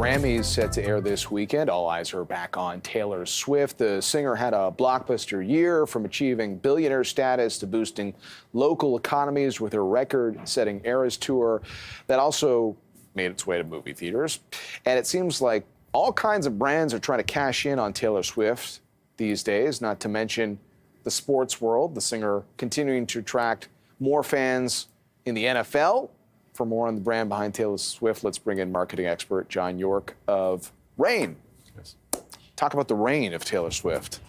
Grammys set to air this weekend. All eyes are back on Taylor Swift. The singer had a blockbuster year, from achieving billionaire status to boosting local economies with her record-setting Eras tour that also made its way to movie theaters. And it seems like all kinds of brands are trying to cash in on Taylor Swift these days, not to mention the sports world. The singer continuing to attract more fans in the NFL. For more on the brand behind Taylor Swift, let's bring in marketing expert John Yorke of Reign. Yes. Talk about the reign of Taylor Swift.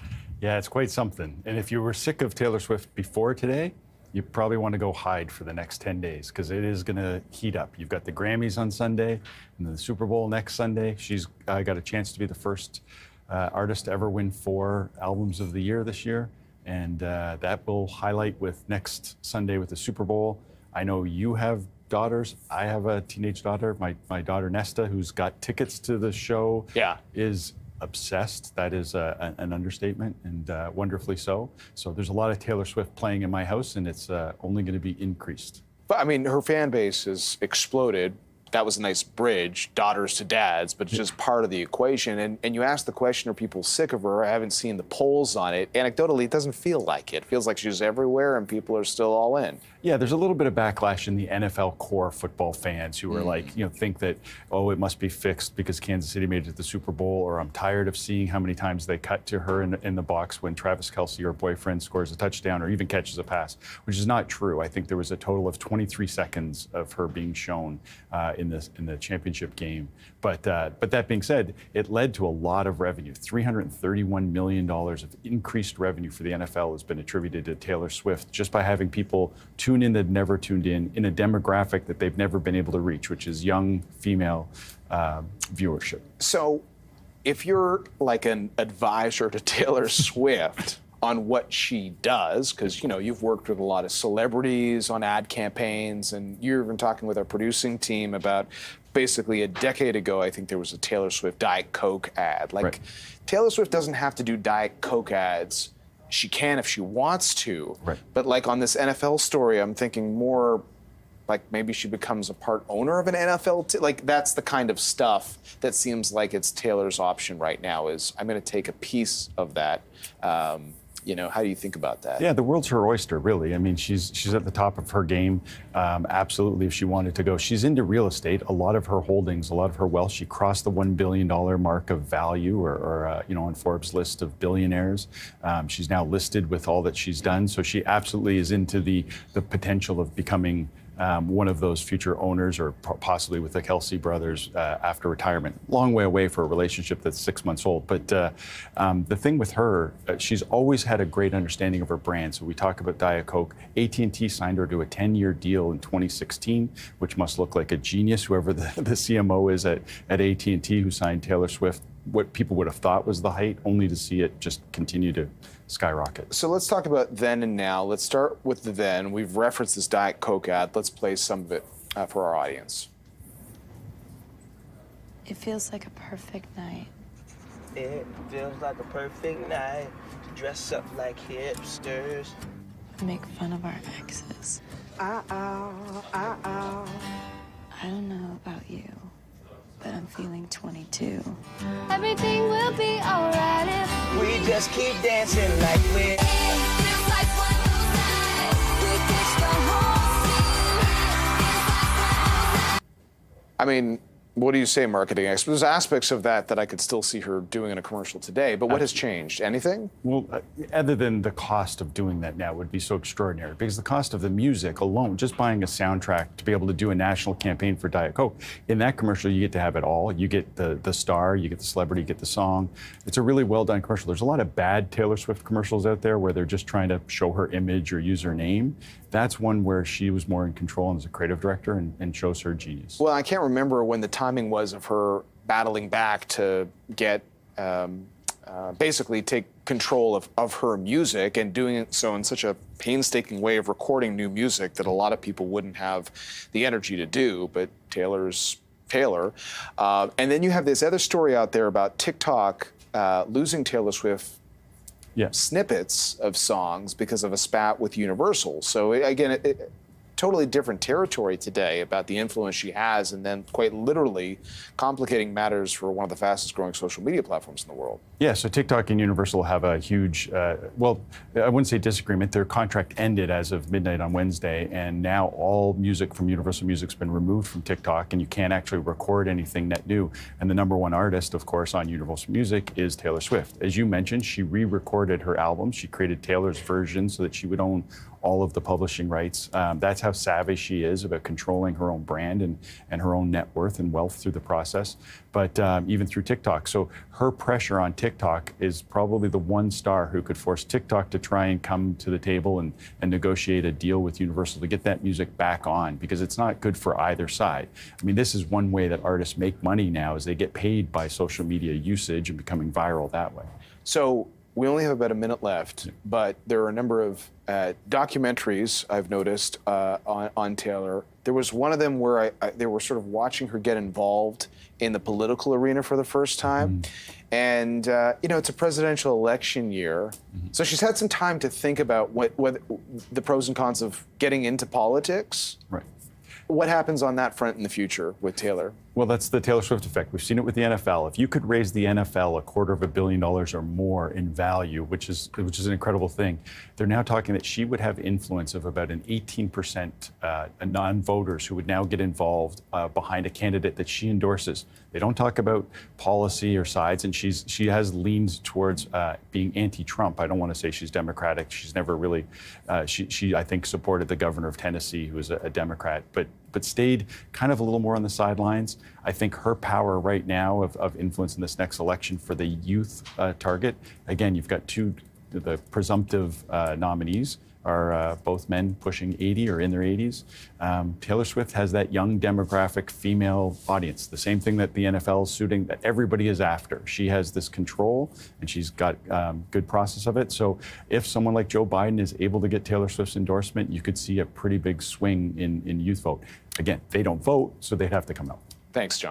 Yeah, it's quite something. And if you were sick of Taylor Swift before today, you probably want to go hide for the next 10 days because it is going to heat up. You've got the Grammys on Sunday and the Super Bowl next Sunday. She's got a chance to be the first artist to ever win 4 albums of the year this year. And that will highlight with next Sunday with the Super Bowl. I know you have daughters. I have a teenage daughter. My daughter Nesta, who's got tickets to the show, is obsessed. That is an understatement, and wonderfully so. So there's a lot of Taylor Swift playing in my house, and it's only going to be increased. But I mean, her fan base has exploded. That was a nice bridge, daughters to dads, but it's just part of the equation. And you ask the question, are people sick of her? I haven't seen the polls on it. Anecdotally, it doesn't feel like it. It feels like she's everywhere and people are still all in. Yeah, there's a little bit of backlash in the NFL core football fans who are like, think that, oh, it must be fixed because Kansas City made it to the Super Bowl, or I'm tired of seeing how many times they cut to her in the box when Travis Kelce, her boyfriend, scores a touchdown or even catches a pass, which is not true. I think there was a total of 23 seconds of her being shown in the championship game. But that being said, it led to a lot of revenue. $331 million of increased revenue for the NFL has been attributed to Taylor Swift just by having people tune in that never tuned in a demographic that they've never been able to reach, which is young female viewership. So if you're like an advisor to Taylor Swift on what she does, because you've worked with a lot of celebrities on ad campaigns, and you're even talking with our producing team about basically a decade ago, I think there was a Taylor Swift Diet Coke ad. Like, Taylor Swift doesn't have to do Diet Coke ads. She can if she wants to. Right. But like on this NFL story, I'm thinking more like maybe she becomes a part owner of an NFL like that's the kind of stuff that seems like it's Taylor's option right now, is I'm going to take a piece of that. How do you think about that? Yeah, the world's her oyster, really. I mean, she's at the top of her game. Absolutely, if she wanted to go. She's into real estate. A lot of her holdings, a lot of her wealth. She crossed the $1 billion mark of value, or on Forbes' list of billionaires. She's now listed with all that she's done. So she absolutely is into the potential of becoming one of those future owners, or possibly with the Kelce brothers after retirement. Long way away for a relationship that's 6 months old. But the thing with her, she's always had a great understanding of her brand. So we talk about Diet Coke. AT&T signed her to a 10-year deal in 2016, which must look like a genius, whoever the CMO is at AT&T who signed Taylor Swift. What people would have thought was the height, only to see it just continue to skyrocket. So let's talk about then and now. Let's start with the then. We've referenced this Diet Coke ad. Let's play some of it for our audience. It feels like a perfect night. It feels like a perfect night to dress up like hipsters. Make fun of our exes. I don't know about you, but I'm feeling 22. Everything will be alright if We just keep dancing like we're. feels like one of those nights. We ditch the whole scene. I mean, what do you say, marketing expert? There's aspects of that I could still see her doing in a commercial today, but what has changed? Anything? Well, other than the cost of doing that now would be so extraordinary, because the cost of the music alone, just buying a soundtrack to be able to do a national campaign for Diet Coke, in that commercial you get to have it all. You get the star, you get the celebrity, you get the song. It's a really well done commercial. There's a lot of bad Taylor Swift commercials out there where they're just trying to show her image or use her name. That's one where she was more in control and as a creative director and shows her genius. Well, I can't remember when the timing was of her battling back to get, basically take control of her music, and doing it so in such a painstaking way of recording new music that a lot of people wouldn't have the energy to do, but Taylor's Taylor. And then you have this other story out there about TikTok losing Taylor Swift snippets of songs because of a spat with Universal. So again, totally different territory today about the influence she has, and then quite literally complicating matters for one of the fastest growing social media platforms in the world. Yeah, so TikTok and Universal have a huge, well, I wouldn't say disagreement. Their contract ended as of midnight on Wednesday, and now all music from Universal Music's been removed from TikTok, and you can't actually record anything net new. And the number one artist, of course, on Universal Music is Taylor Swift. As you mentioned, she re-recorded her album. She created Taylor's version so that she would own all of the publishing rights. That's how savvy she is about controlling her own brand and her own net worth and wealth through the process, but even through TikTok. So her pressure on TikTok is probably the one star who could force TikTok to try and come to the table and negotiate a deal with Universal to get that music back on, because it's not good for either side. I mean, this is one way that artists make money now, is they get paid by social media usage and becoming viral that way. So we only have about a minute left, but there are a number of documentaries I've noticed on Taylor. There was one of them where they were sort of watching her get involved in the political arena for the first time. And, you know, it's a presidential election year. So she's had some time to think about what the pros and cons of getting into politics. Right. What happens on that front in the future with Taylor? Well, that's the Taylor Swift effect. We've seen it with the NFL. If you could raise the NFL $250 million or more in value, which is an incredible thing, they're now talking that she would have influence of about an 18% non-voters who would now get involved behind a candidate that she endorses. They don't talk about policy or sides, and she has leaned towards being anti-Trump. I don't want to say she's Democratic. She's never really, she I think supported the governor of Tennessee, who was a Democrat, but stayed kind of a little more on the sidelines. I think her power right now of influence in this next election for the youth target, again, you've got the presumptive nominees are both men pushing 80 or in their 80s. Taylor Swift has that young demographic female audience, the same thing that the NFL is suiting, that everybody is after. She has this control, and she's got good process of it. So if someone like Joe Biden is able to get Taylor Swift's endorsement, you could see a pretty big swing in youth vote. Again, they don't vote, so they'd have to come out. Thanks, John.